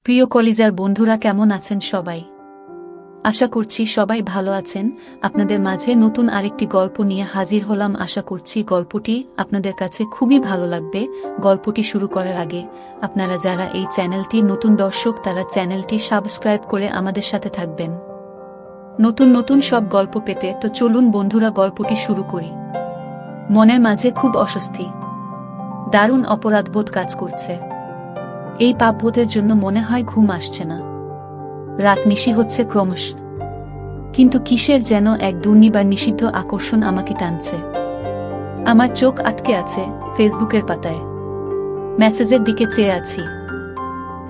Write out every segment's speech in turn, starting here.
প্রিয় কলিজার বন্ধুরা, কেমন আছেন সবাই? আশা করছি সবাই ভালো আছেন। আপনাদের মাঝে নতুন আরেকটি গল্প নিয়ে হাজির হলাম। আশা করছি গল্পটি আপনাদের কাছে খুবই ভালো লাগবে। গল্পটি শুরু করার আগে আপনারা যারা এই চ্যানেলটি নতুন দর্শক, তারা চ্যানেলটি সাবস্ক্রাইব করে আমাদের সাথে থাকবেন নতুন নতুন সব গল্প পেতে। তো চলুন বন্ধুরা, গল্পটি শুরু করি। মনের মাঝে খুব অস্বস্তি, দারুণ অপরাধবোধ কাজ করছে। এই পাপবোধের জন্য মনে হয় ঘুম আসছে না, রাত নিশি হচ্ছে ক্রমশ। কিন্তু কিসের যেন এক দুর্নিবার নিষিদ্ধ আকর্ষণ আমাকে টানছে। আমার চোখ আটকে আছে ফেসবুকের পাতায়। মেসেজের দিকে চেয়ে আছি।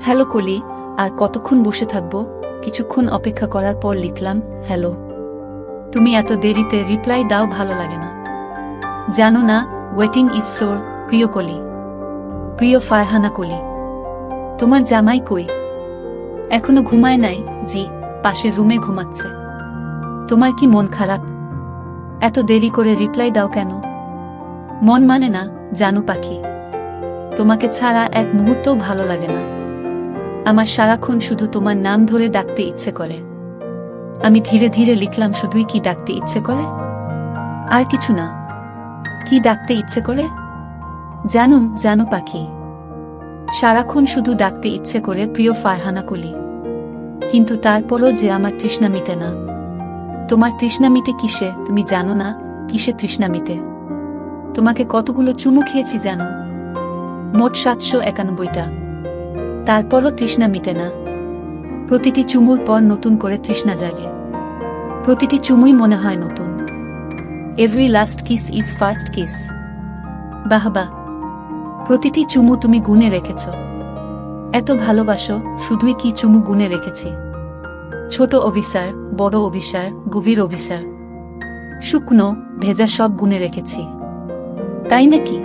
হ্যালো কলি, আর কতক্ষণ বসে থাকবো? কিছুক্ষণ অপেক্ষা করার পর লিখলাম, হ্যালো। তুমি এত দেরিতে রিপ্লাই দাও, ভালো লাগে না জানো না। ওয়েটিং ইজ সোর। প্রিয় কলি, প্রিয় ফারহানা কলি, তোমার জামাই কই? এখনো ঘুমায় নাই? জি, পাশের রুমে ঘুমাচ্ছে। তোমার কি মন খারাপ? এত দেরি করে রিপ্লাই দাও কেন? মন মানে না জানু পাখি, তোমাকে ছাড়া এক মুহূর্তও ভালো লাগে না। আমার সারাক্ষণ শুধু তোমার নাম ধরে ডাকতে ইচ্ছে করে। আমি ধীরে ধীরে লিখলাম, শুধুই কি ডাকতে ইচ্ছে করে? আর কিছু না? কি ডাকতে ইচ্ছে করে? জানু পাখি, সারাক্ষণ শুধু ডাকতে ইচ্ছে করে প্রিয় ফারহানা কলি। কিন্তু তারপরও যে আমার তৃষ্ণা মিটে না। তোমার তৃষ্ণা মিটে কিসে? তুমি জানো না কিসে তৃষ্ণা মিটে? তোমাকে কতগুলো চুমু খেয়েছি জানো? মোট 791টা। তারপরও তৃষ্ণা মিটে না। প্রতিটি চুমুর পর নতুন করে তৃষ্ণা জাগে। প্রতিটি চুমুই মনে হয় নতুন। Every last kiss is first kiss. বাহবা, প্রতিটি চুমু তুমি গুনে রেখেছ। এত ভালোবাসো, শুধুই কি চুমু গুনে রেখেছি। ছোট অভিসার, বড় অভিসার, গভীর অভিসার, শুকনো ভেজা সব গুনে রেখেছি। তাই নাকি?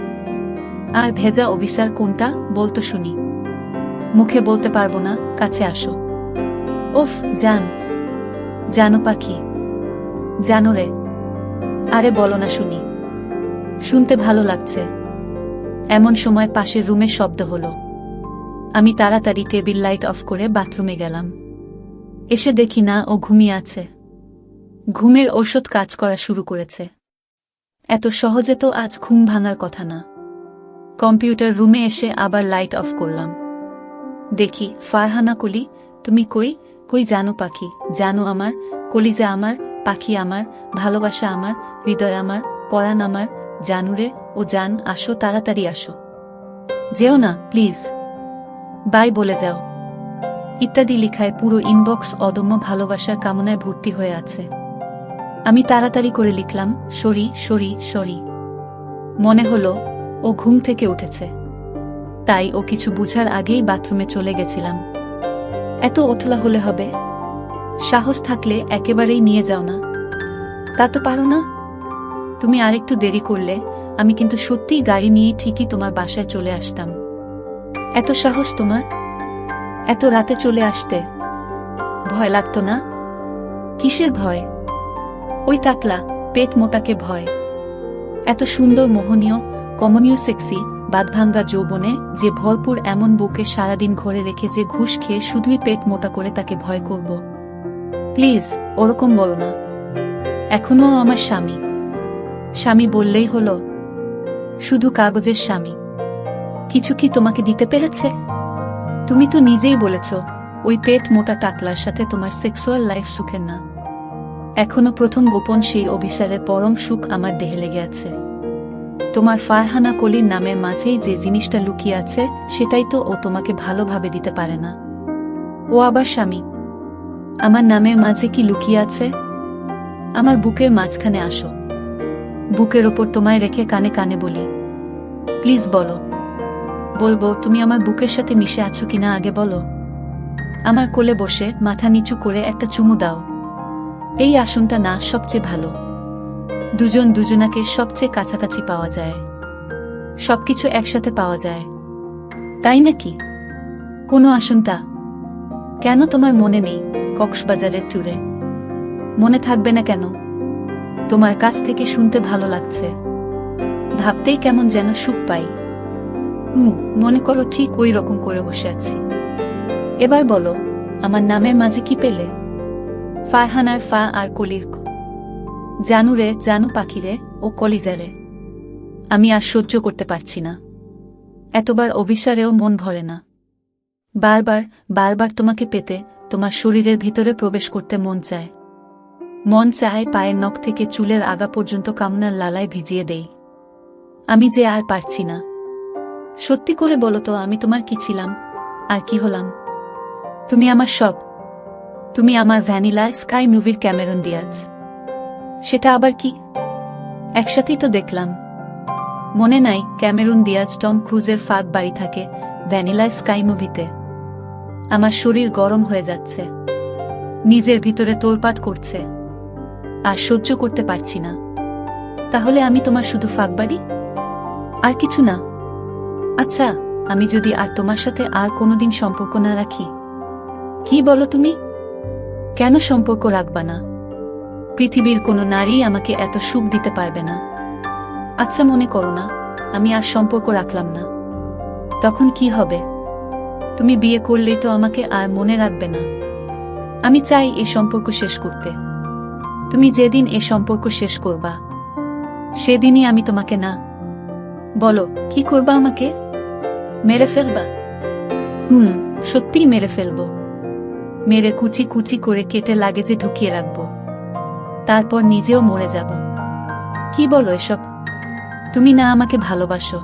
আর ভেজা অভিসার কোনটা বলতো শুনি? মুখে বলতে পারবো না, কাছে আসো। ওফ জানো পাখি, জানো রে। আরে বলো না শুনি, শুনতে ভালো লাগছে। এমন সময় পাশের রুমে শব্দ হলো। আমি তাড়াতাড়ি টেবিল লাইট অফ করে বাথরুমে গেলাম। এসে দেখি না, ও ঘুমিয়ে আছে। ঘুমের ঔষধ কাজ করা শুরু করেছে। এত সহজে তো আজ ঘুম ভাঙার কথা না। কম্পিউটার রুমে এসে আবার লাইট অফ করলাম। দেখি, ফারহানা কলি, তুমি কই জানো পাখি, জানো আমার কলিজা, আমার পাখি, আমার ভালোবাসা, আমার হৃদয়, আমার পরাণ, আমার জানুরে। ও জান, আসো, তাড়াতাড়ি আসো। যেও না প্লিজ, বাই বলে যাও, ইত্যাদি লিখায় পুরো ইনবক্স অদম্য ভালোবাসার কামনায় ভর্তি হয়ে আছে। আমি তাড়াতাড়ি করে লিখলাম, সরি। মনে হলো ও ঘুম থেকে উঠেছে, তাই ও কিছু বুঝার আগেই বাথরুমে চলে গেছিলাম। এত ওতলা হলে হবে? সাহস থাকলে একেবারেই নিয়ে যাও না। তা তো পারো না। তুমি আরেকটু দেরি করলে আমি কিন্তু সত্যিই গাড়ি নিয়ে ঠিকই তোমার বাসায় চলে আসতাম। এত সাহস তোমার, এত রাতে চলে আসতে? ভয় লাগতো না? কিসের ভয়? ওই টাকলা পেট মোটাকে ভয়। এত সুন্দর, মোহনীয়, কমনীয়, সেক্সি, বাঁধভাঙ্গা যৌবনে যে ভরপুর এমন বউকে সারাদিন ঘরে রেখে যে ঘুষ খেয়ে শুধুই পেট মোটা করে তাকে ভয় করব? প্লিজ ওরকম বলো না। এখনো আমার স্বামী বললেই হলো? শুধু কাগজের স্বামী। কিছু কি তোমাকে দিতে পেরেছে? তুমি তো নিজেই বলেছ ওই পেট মোটা টাকলার সাথে তোমার সেক্সুয়াল লাইফ সুখের না। এখনো প্রথম গোপন সেই অভিসারের পরম সুখ আমার দেহে লেগে আছে। তোমার ফারহানা কলির নামের মাঝেই যে জিনিসটা লুকিয়ে আছে, সেটাই তো ও তোমাকে ভালোভাবে দিতে পারে না। ও আবার স্বামী। আমার নামের মাঝে কি লুকিয়ে আছে? আমার বুকের মাঝখানে আসো। বুকের ওপর তোমায় রেখে কানে কানে বলি, প্লিজ বলো। বলবো তুমি আমার বুকের সাথে মিশে আছো কিনা আগে বলো। আমার কোলে বসে মাথা নিচু করে একটা চুমু দাও। এই আসনটা না সবচেয়ে ভালো। দুজন দুজনাকে সবচেয়ে কাছাকাছি পাওয়া যায়, সবকিছু একসাথে পাওয়া যায়। তাই নাকি? কোনো আসনটা? কেন তোমার মনে নেই কক্সবাজারের ট্যুরে? মনে থাকবে না কেন? তোমার কাছ থেকে শুনতে ভালো লাগছে, ভাবতেই কেমন যেন সুখ পাই। মনে করো ঠিক ওই রকম করে বসে আছি। এবার বলো, আমার নামের মাঝে কি পেলে? ফারহানার ফা আর কলির ক। জানু রে, জানু পাখিরে ও কলিজারে। আমি আর সহ্য করতে পারছি না। এতবার অভিসারেও মন ভরে না। বারবার বারবার তোমাকে পেতে, তোমার শরীরের ভিতরে প্রবেশ করতে মন চায়। মন চায় পায়ের নখ থেকে চুলের আগা পর্যন্ত কামনার লালায় ভিজিয়ে দেই। আমি যে আর পারছি না। সত্যি করে বলো তো, আমি তোমার কি ছিলাম আর কি হলাম? তুমি আমার সব। তুমি আমার ভ্যানিলা স্কাই মুভির ক্যামেরন দিয়াজ। সেটা আবার কি? একসাথেই তো দেখলাম। মনে নাই ক্যামেরন দিয়াজ টম ক্রুজের ফাঁদ বাড়ি থাকে ভ্যানিলা স্কাই মুভিতে? আমার শরীর গরম হয়ে যাচ্ছে, নিজের ভিতরে তোলপাট করছে, আর সহ্য করতে পারছি না। তাহলে আমি তোমার শুধু ফাঁকবাড়ি, আর কিছু না? আচ্ছা, আমি যদি আর তোমার সাথে আর কোনোদিন সম্পর্ক না রাখি? কি বলো তুমি? কেন সম্পর্ক রাখবা না? পৃথিবীর কোনো নারী আমাকে এত সুখ দিতে পারবে না। আচ্ছা, মনে করো না আমি আর সম্পর্ক রাখলাম না, তখন কি হবে? তুমি বিয়ে করলেই তো আমাকে আর মনে রাখবে না। আমি চাই এ সম্পর্ক শেষ করতে। তুমি যেদিন এ সম্পর্ক শেষ করবা, সেদিনই আমি তোমাকে না। বলো, কি করবা আমাকে? মেরে ফেলবা? সত্যিই মেরে ফেলবো। মেরে কুচি কুচি করে কেটে লাগেজে ঢুকিয়ে রাখবো, তারপর নিজেও মরে যাব। কি বলো এসব? তুমি না আমাকে ভালোবাসো?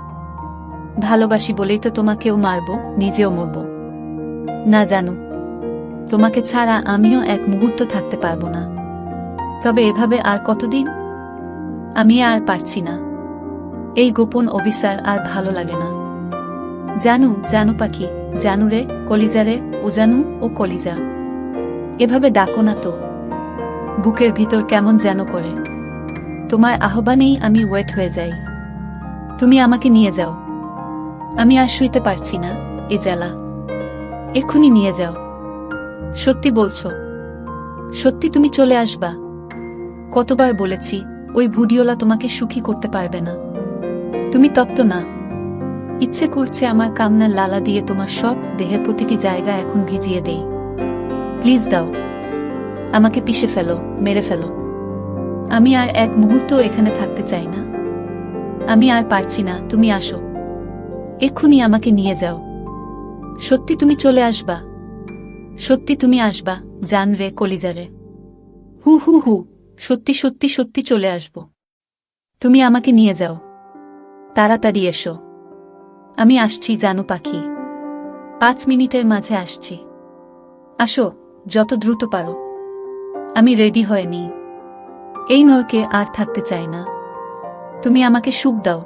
ভালোবাসি বলেই তো তোমাকেও মারবো, নিজেও মরব। না জানো, তোমাকে ছাড়া আমিও এক মুহূর্ত থাকতে পারবো না। তবে এভাবে আর কতদিন? আমি আর পারছি না। এই গোপন অভিসার আর ভালো লাগে না। জানু, জানু পাখি, জানু রে, কলিজারে ও জানু ও কলিজা। এভাবে ডাকো না তো, বুকের ভিতর কেমন যেন করে। তোমার আহ্বানেই আমি ওয়েট হয়ে যাই। তুমি আমাকে নিয়ে যাও। আমি আর শুইতে পারছি না, এ জ্বালা। এক্ষুনি নিয়ে যাও। সত্যি বলছো? সত্যি তুমি চলে আসবা? কতবার বলেছি, ওই ভুডিওলা তোমাকে সুখী করতে পারবে না। তুমি তপ্ত না। ইচ্ছে করছে আমার কামনার লালা দিয়ে তোমার সব দেহের প্রতিটি জায়গা এখন ভিজিয়ে দেই। প্লিজ দাও, আমাকে পিষে ফেলো, মেরে ফেলো। আমি আর এক মুহূর্ত এখানে থাকতে চাই না। আমি আর পারছি না, তুমি আসো। এক্ষুনি আমাকে নিয়ে যাও। সত্যি তুমি চলে আসবা? সত্যি তুমি আসবা, জান রে, কলিজারে? হু হু হু, সত্যি সত্যি সত্যি চলে আসব। তুমি আমাকে নিয়ে যাও, তাড়াতাড়ি এসো। আমি আসছি জানু পাখি, 5 মিনিটের মাঝে আসছি। আসো, যত দ্রুত পারো। আমি রেডি হয়নি। এই নরকে আর থাকতে চাই না। তুমি আমাকে সুখ দাও।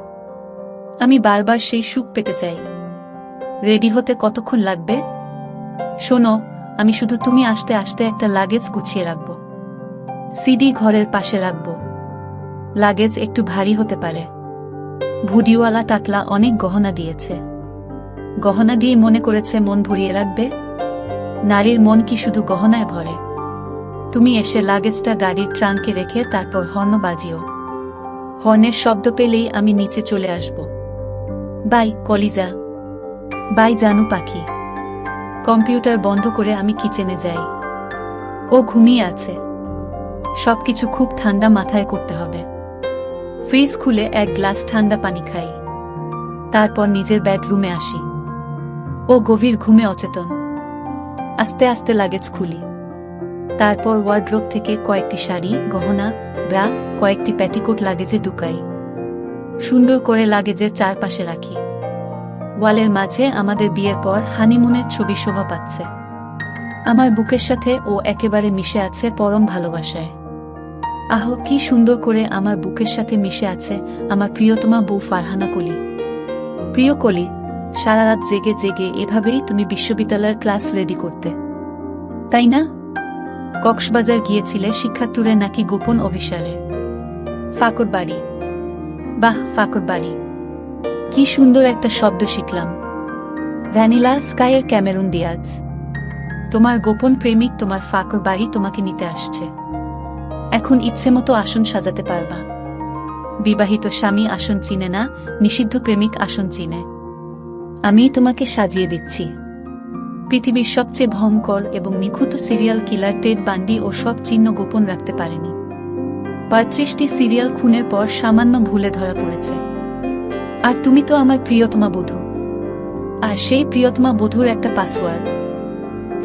আমি বারবার সেই সুখ পেতে চাই। রেডি হতে কতক্ষণ লাগবে? শোনো, আমি শুধু তুমি আসতে আসতে একটা লাগেজ গুছিয়ে রাখব। সিডি ঘরের পাশে রাখব। লাগেজ একটু ভারী হতে পারে। ভুডিওয়ালা টাকলা অনেক গহনা দিয়েছে। গহনা দিয়ে মনে করেছে মন ভরিয়ে রাখবে। নারীর মন কি শুধু গহনায় ভরে? তুমি এসে লাগেজটা গাড়ির ট্রাঙ্কে রেখে তারপর হর্ন বাজিও। হর্নের শব্দ পেলেই আমি নিচে চলে আসব। বাই কলিজা, বাই জানু পাখি। কম্পিউটার বন্ধ করে আমি কিচেনে যাই। ও ঘুমিয়ে আছে। সবকিছু খুব ঠান্ডা মাথায় করতে হবে। ফ্রিজ খুলে এক গ্লাস ঠান্ডা পানি খাই। তারপর নিজের বেডরুমে আসি। ও গভীর ঘুমে অচেতন। আস্তে আস্তে লাগেজ খুলি। তারপর ওয়ার্ড্রোব থেকে কয়েকটি শাড়ি, গহনা, ব্রা, কয়েকটি প্যাটিকোট লাগেজে ঢুকাই। সুন্দর করে লাগেজের চারপাশে রাখি। ওয়ালের মাঝে আমাদের বিয়ের পর হানিমুনের ছবি শোভা পাচ্ছে। আমার বুকের সাথে ও একেবারে মিশে আছে পরম ভালোবাসায়। আহ, কি সুন্দর করে আমার বুকের সাথে মিশে আছে আমার প্রিয়তমা বউ ফারহানা কলি। প্রিয় কলি, সারা রাত জেগে জেগে এভাবেই তুমি বিশ্ববিদ্যালয়ের ক্লাস রেডি করতে, তাই না? কক্সবাজার গিয়েছিলে শিক্ষা ট্যুরে নাকি গোপন অভিসারে? ফাকর বাড়ি। বাহ, ফাকর বাড়ি। কি সুন্দর একটা শব্দ শিখলাম। ভ্যানিলা স্কাইয়ের ক্যামেরুন দিয়াজ। তোমার গোপন প্রেমিক তোমার ফাকর বাড়ি তোমাকে নিতে আসছে। এখন ইচ্ছে মতো আসন সাজাতে পারবা। বিবাহিত স্বামী আসন চিনে না, নিষিদ্ধ প্রেমিক আসন চিনে। আমি তোমাকে সাজিয়ে দিচ্ছি। পৃথিবীর সবচেয়ে ভয়ঙ্কর এবং নিখুঁত সিরিয়াল কিলার টেড বান্ডি ও সব চিহ্ন গোপন রাখতে পারেনি। ৩৫টি সিরিয়াল খুনের পর সামান্য ভুলে ধরা পড়েছে। আর তুমি তো আমার প্রিয়তমা বধূ। আর সেই প্রিয়তমা বধূর একটা পাসওয়ার্ড।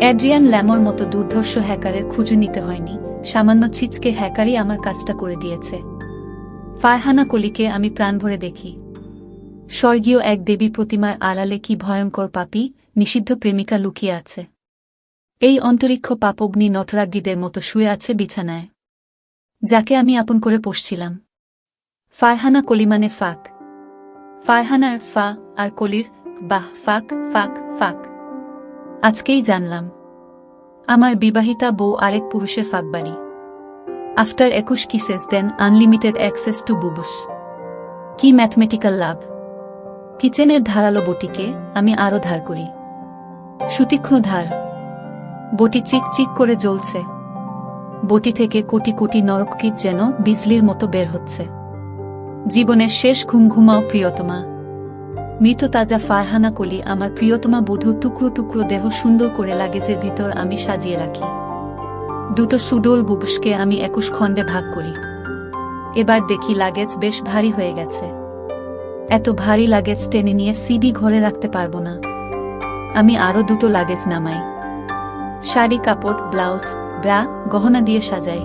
অ্যাড্রিয়ান ল্যামোর মতো দুর্ধর্ষ হ্যাকারের খুঁজে নিতে হয়নি, সামান্য ছিচকে হ্যাকারই আমার কাজটা করে দিয়েছে। ফারহানা কলিকে আমি প্রাণ ভরে দেখি। স্বর্গীয় এক দেবী প্রতিমার আড়ালে কি ভয়ঙ্কর পাপী, নিষিদ্ধ প্রেমিকা লুকিয়ে আছে। এই অন্তরিক্ষ পাপগ্নি নটরাজ্ঞীদের মতো শুয়ে আছে বিছানায়, যাকে আমি আপন করে পোষছিলাম। ফারহানা কলি মানে ফাক। ফারহানার ফা আর কলির বাহ, ফাক ফাক ফাক। আজকেই জানলাম আমার বিবাহিতা বউ আরেক পুরুষের ফাঁকবাড়ি। After 21 kisses then unlimited access to boobs. কি ম্যাথমেটিক্যাল লাভ! কিচেনের ধারালো বটিকে আমি আরও ধার করি। সুতীক্ষ্ণ ধার। বটি চিক চিক করে জ্বলছে। বটি থেকে কোটি কোটি নরককীট যেন বিজলির মতো বের হচ্ছে। জীবনের শেষ ঘুম ঘুমাও প্রিয়তমা। মৃত তাজা ফারহানা কলি আমার প্রিয়তমা বধূর টুকরো টুকরো দেহ সুন্দর করে লাগেজের ভিতর আমি সাজিয়ে রাখি। দুটো সুডোল বুবুসকে আমি 21 খণ্ডে ভাগ করি। এবার দেখি লাগেজ বেশ ভারী হয়ে গেছে। এত ভারী লাগেজ টেনে নিয়ে সিডি ঘরে রাখতে পারবো না। আমি আরও দুটো লাগেজ নামাই। শাড়ি, কাপড়, ব্লাউজ, ব্রা, গহনা দিয়ে সাজাই।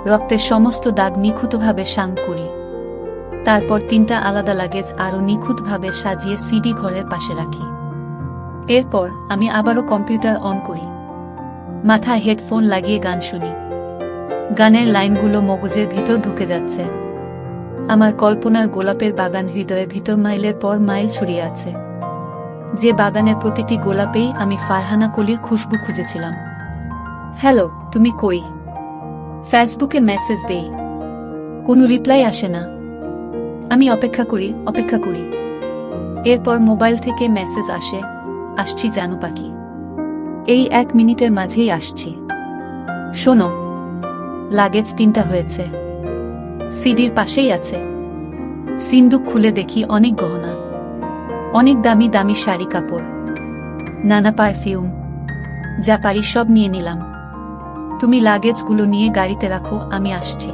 রক্তের সমস্ত দাগ নিখুঁতভাবে শাং করি। তারপর 3টা আলাদা লাগেজ আরও নিখুঁতভাবে সাজিয়ে সিডি ঘরের পাশে রাখি। এরপর আমি আবারও কম্পিউটার অন করি। মাথায় হেডফোন লাগিয়ে গান শুনি। গানের লাইনগুলো মগজের ভিতর ঢুকে যাচ্ছে। আমার কল্পনার গোলাপের বাগান হৃদয়ের ভিতর মাইলের পর মাইল ছড়িয়ে আছে। যে বাগানের প্রতিটি গোলাপেই আমি ফারহানা কলির খুশবু খুঁজেছিলাম। হ্যালো, তুমি কই? ফেসবুকে মেসেজ দেই, কোনো রিপ্লাই আসে না। আমি অপেক্ষা করি। এরপর মোবাইল থেকে মেসেজ আসে, আসছি জানু পাখি। এই 1 মিনিটের মাঝেই আসছি। শোনো, লাগেজ 3টা হয়েছে। সিডির পাশেই আছে। সিন্দুক খুলে দেখি অনেক গহনা, অনেক দামি দামি শাড়ি, কাপড়, নানা পারফিউম। যা পারি সব নিয়ে নিলাম। তুমি লাগেজগুলো নিয়ে গাড়িতে রাখো, আমি আসছি।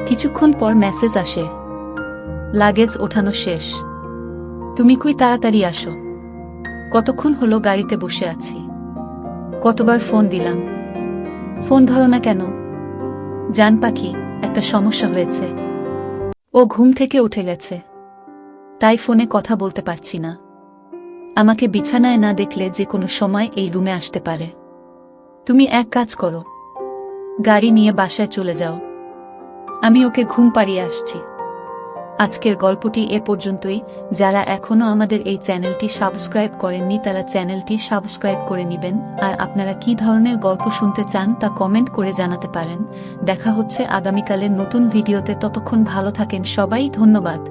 কিছুক্ষণ পর মেসেজ আসে, লাগেজ ওঠানো শেষ। তুমি কই, তাড়াতাড়ি আসো। কতক্ষণ হলো গাড়িতে বসে আছি। কতবার ফোন দিলাম, ফোন ধরো না কেন? জান পাখি, একটা সমস্যা হয়েছে। ও ঘুম থেকে উঠে গেছে, তাই ফোনে কথা বলতে পারছি না। আমাকে বিছানায় না দেখলে যে কোনো সময় এই রুমে আসতে পারে। তুমি এক কাজ করো, গাড়ি নিয়ে বাসায় চলে যাও। আমি ওকে ঘুম পাড়িয়ে আসছি। আজকের গল্পটি এ পর্যন্তই। যারা এখনও আমাদের এই চ্যানেলটি সাবস্ক্রাইব করেননি তারা চ্যানেলটি সাবস্ক্রাইব করে নেবেন। আর আপনারা কি ধরনের গল্প শুনতে চান তা কমেন্ট করে জানাতে পারেন। দেখা হচ্ছে আগামীকালের নতুন ভিডিওতে। ততক্ষণ ভালো থাকেন সবাই। ধন্যবাদ।